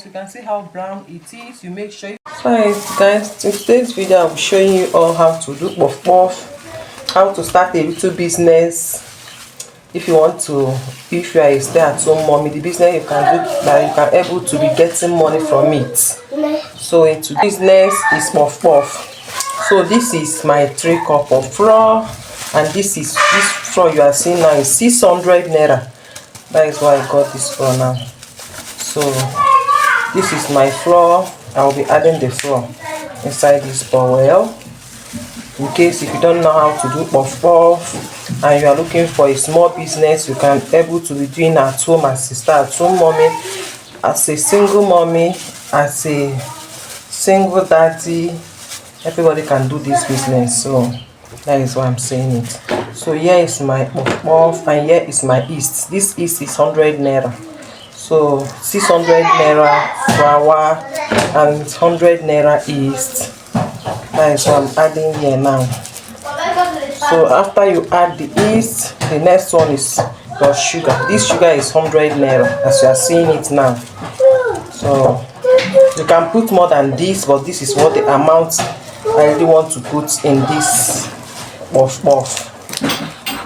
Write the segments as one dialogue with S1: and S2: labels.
S1: You can see how brown it is. You make sure. Hi guys, in today's video I'll be showing you all how to do puff puff, how to start a little business. If you are a stay-at-home mommy, the business you can do that you can able to be getting money from it. So into business is puff puff. So this is my 3 cup of flour, and this flour you are seeing now is 600 naira. That is why I got this flour now. So this is my flour. I will be adding the flour inside this bowl. In case if you don't know how to do puff puff and you are looking for a small business you can able to be doing at home as a stay-at-home mommy, as a single mommy, as a single daddy, everybody can do this business. So that is why I'm saying it. So here is my puff puff and here is my yeast. This yeast is 100 naira. So 600 naira flour and 100 naira yeast. That is what I'm adding here now. So after you add the yeast, the next one is your sugar. This sugar is 100 naira as you are seeing it now. So you can put more than this, but this is what the amount I really want to put in this puff puff.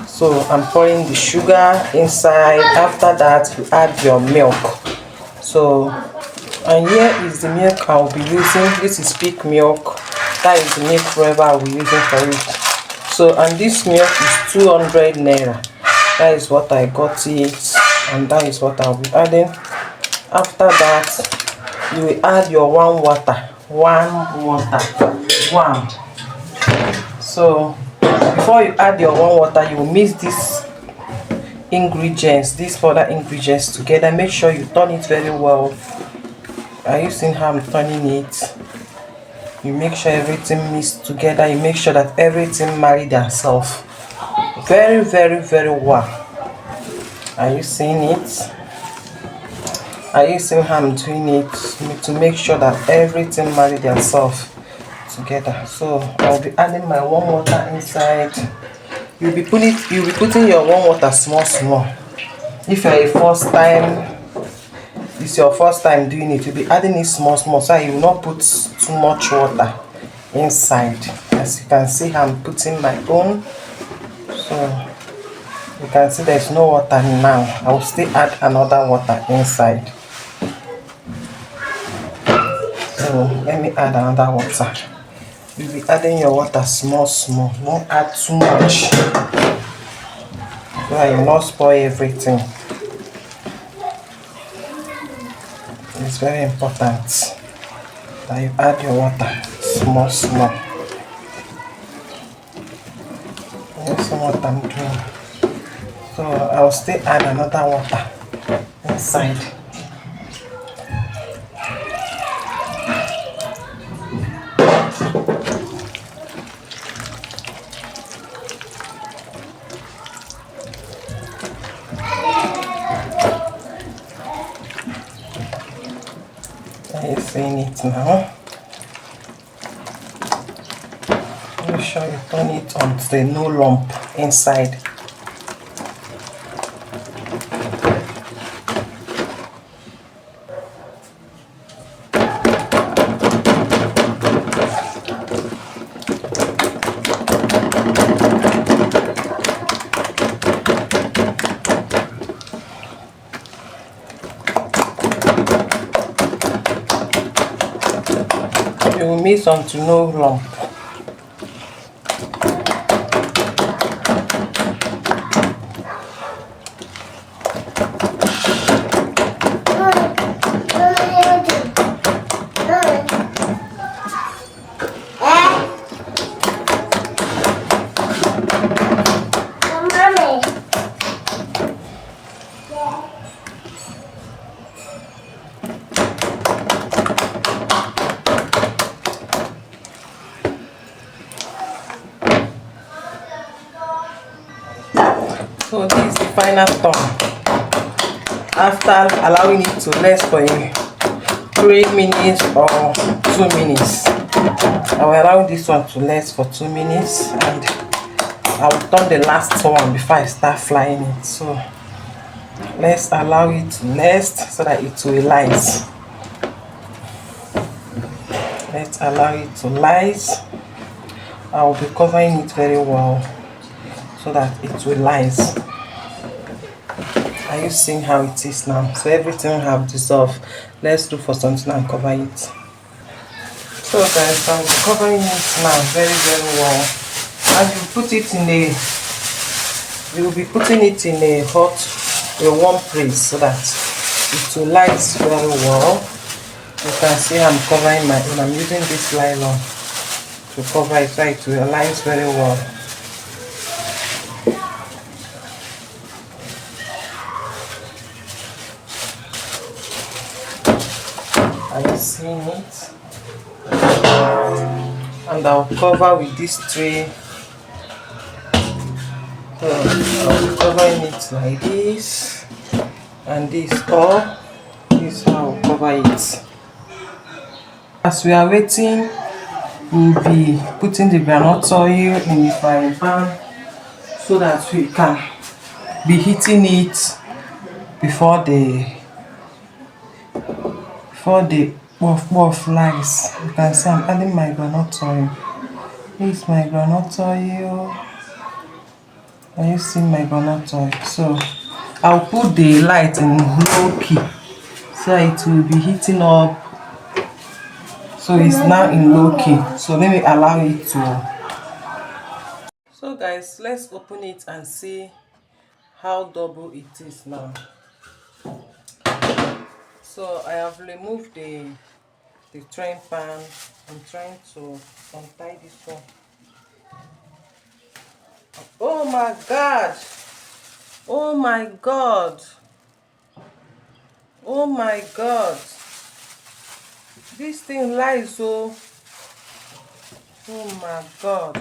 S1: So I'm pouring the sugar inside. After that you add your milk. So and here is the milk I will be using. This is peak milk. That is the milk forever I will be using for it. So and this milk is 200 naira. That is what I got it, and that is what I'll be adding. After that you will add your warm water. So before you add your warm water, you will mix these ingredients, these further ingredients together. Make sure you turn it very well. Are you seeing how I'm turning it? You make sure everything mixed together. You make sure that everything married themselves very well. Are you seeing it? Are you seeing how I'm doing it? To make sure that everything married themselves together. So I'll be adding my warm water inside. You'll be putting your warm water small. If you're it's your first time doing it, you'll be adding it small so you will not put too much water inside. As you can see, I'm putting my own. So you can see there's no water now. I will still add another water inside. So let me add another water. You'll be adding your water small. Don't add too much so that you will not spoil everything. It's very important that you add your water small. That's what I'm doing. So I'll still add another water inside. Are you seeing it now? Make sure you turn it until there's no lump inside. You will mix until no lump. So this is the final turn. After allowing it to rest for 3 minutes or 2 minutes, I will allow this one to rest for 2 minutes, and I will turn the last one before I start frying it. So let's allow it to rest so that it will rise. Let's allow it to rise. I'll be covering it very well so that it will rise. Are you seeing how it is now? So everything have dissolved. Let's look for something and cover it. So guys, I'm covering it now very well. And you put it in a, you will be putting it in a warm place so that it will light very well. You can see I'm covering my own. I'm using this nylon to cover it so it will align very well. Are you seeing it? And I'll cover with this tray. So I'll be covering it like this and this all. This is how I'll cover it. As we are waiting, we'll be putting the groundnut oil in the frying pan so that we can be heating it before the puff rise. You can see I'm adding my groundnut oil. This is my groundnut oil. Are you seeing my groundnut oil? So I'll put the light in low key so it will be heating up. So it's now in low key. So let me allow it to. So guys, let's open it and see how double it is now. So I have removed the frying pan. I'm trying to untie this one. Oh my god! Oh my god! Oh my god! This thing lies so. Oh my god!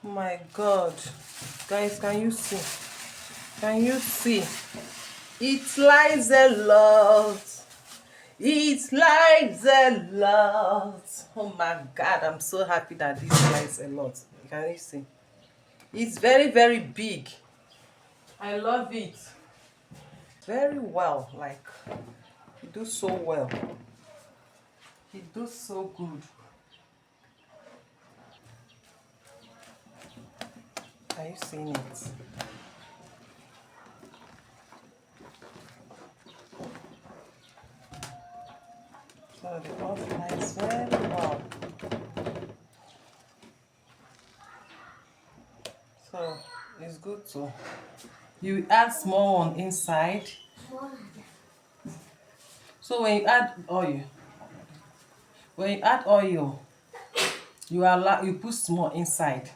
S1: Oh my god! Guys, can you see? Can you see? It lies a lot. It lies a lot. Oh my god, I'm so happy that this lies a lot. Can you see? It's very big. I love it. Very well. Like, you do so well. He does so good. Are you seeing it? So the puff lies very well. So it's good to. You add small one inside. So when you add oil, you put small inside.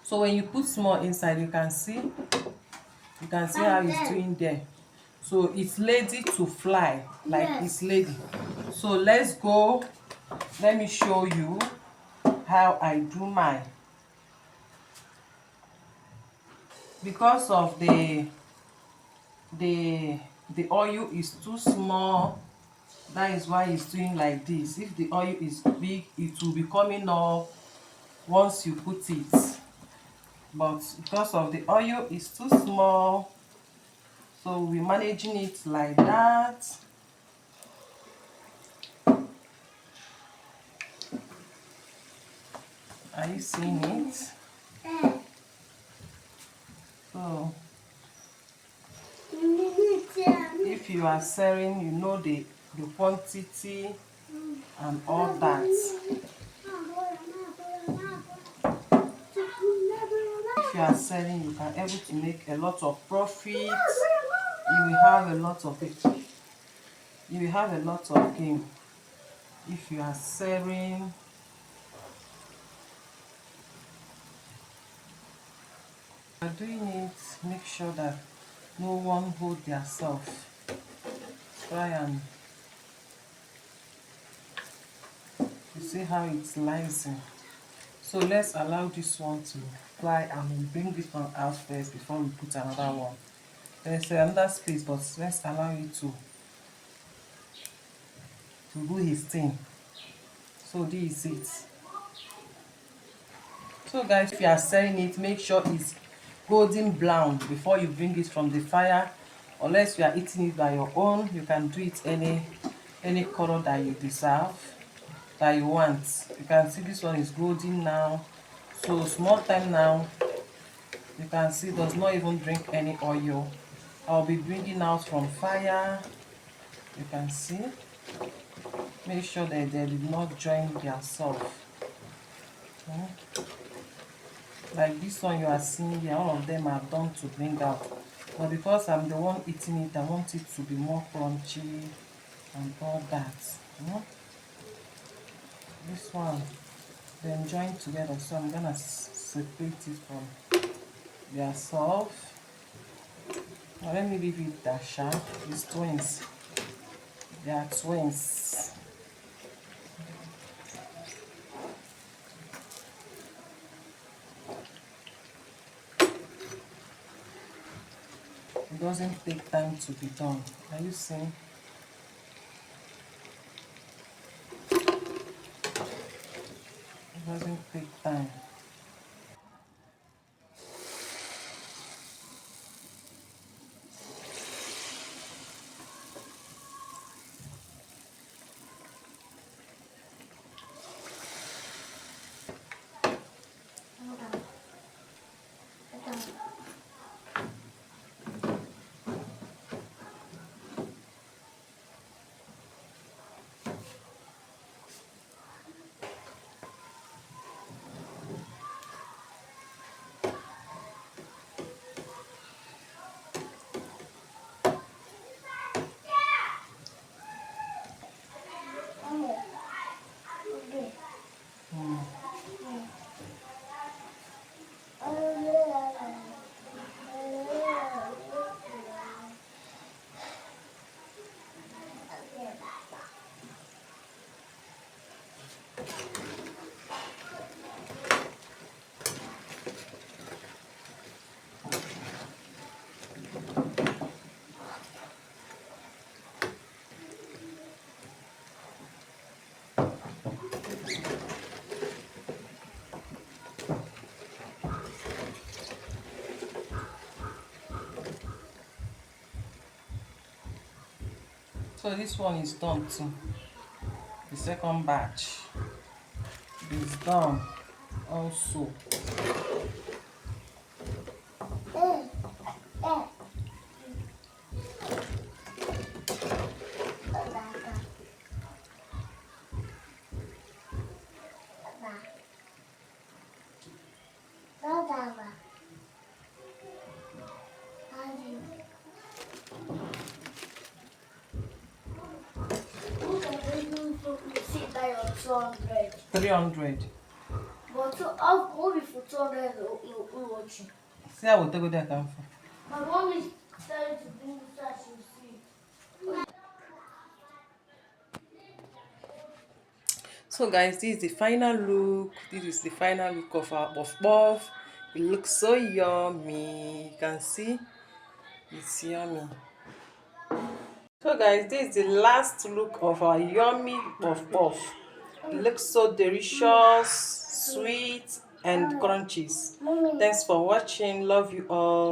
S1: So when you put small inside, you can see how it's doing there. So it's ready to fly, like it's ready. So let's go. Let me show you how I do mine. Because of the oil is too small, that is why it's doing like this. If the oil is big, it will be coming up once you put it. But because of the oil is too small, so we're managing it like that. Are you seeing it? So if you are selling, you know the quantity and all that. If you are selling, you can able to make a lot of profit. You will have a lot of it. You will have a lot of gain if you are selling. You are doing it, make sure that no one hold their self. Try and you see how it's rising. So let's allow this one to fly and we'll bring this one out first before we put another one. There's another space, but let's allow it to do his thing. So this is it. So guys, if you are selling it, make sure it's golden brown before you bring it from the fire unless you are eating it by your own. You can do it any color that you deserve, that you want. You can see this one is golden now, so small time now. You can see does not even drink any oil. I'll be bringing out from fire. You can see, make sure that they did not join their self. Like this one you are seeing here, all of them are done to bring out, but because I'm the one eating it, I want it to be more crunchy and all that. This one then join together, so I'm gonna separate it from their self. Now let me leave it that sharp. These twins, they are twins. It doesn't take time to be done. Are you seeing? It doesn't take time. So this one is done too. The second batch is done also.
S2: Sit down 200.
S1: 300.
S2: But I'll be for 200 watching.
S1: See how we take it there come from.
S2: My mom is telling to bring this so she will see.
S1: So guys, this is the final look. This is the final look of our puff puff. It looks so yummy. You can see it's yummy. So guys, this is the last look of our yummy puff puff. It looks so delicious, sweet and crunchies. Thanks for watching. Love you all.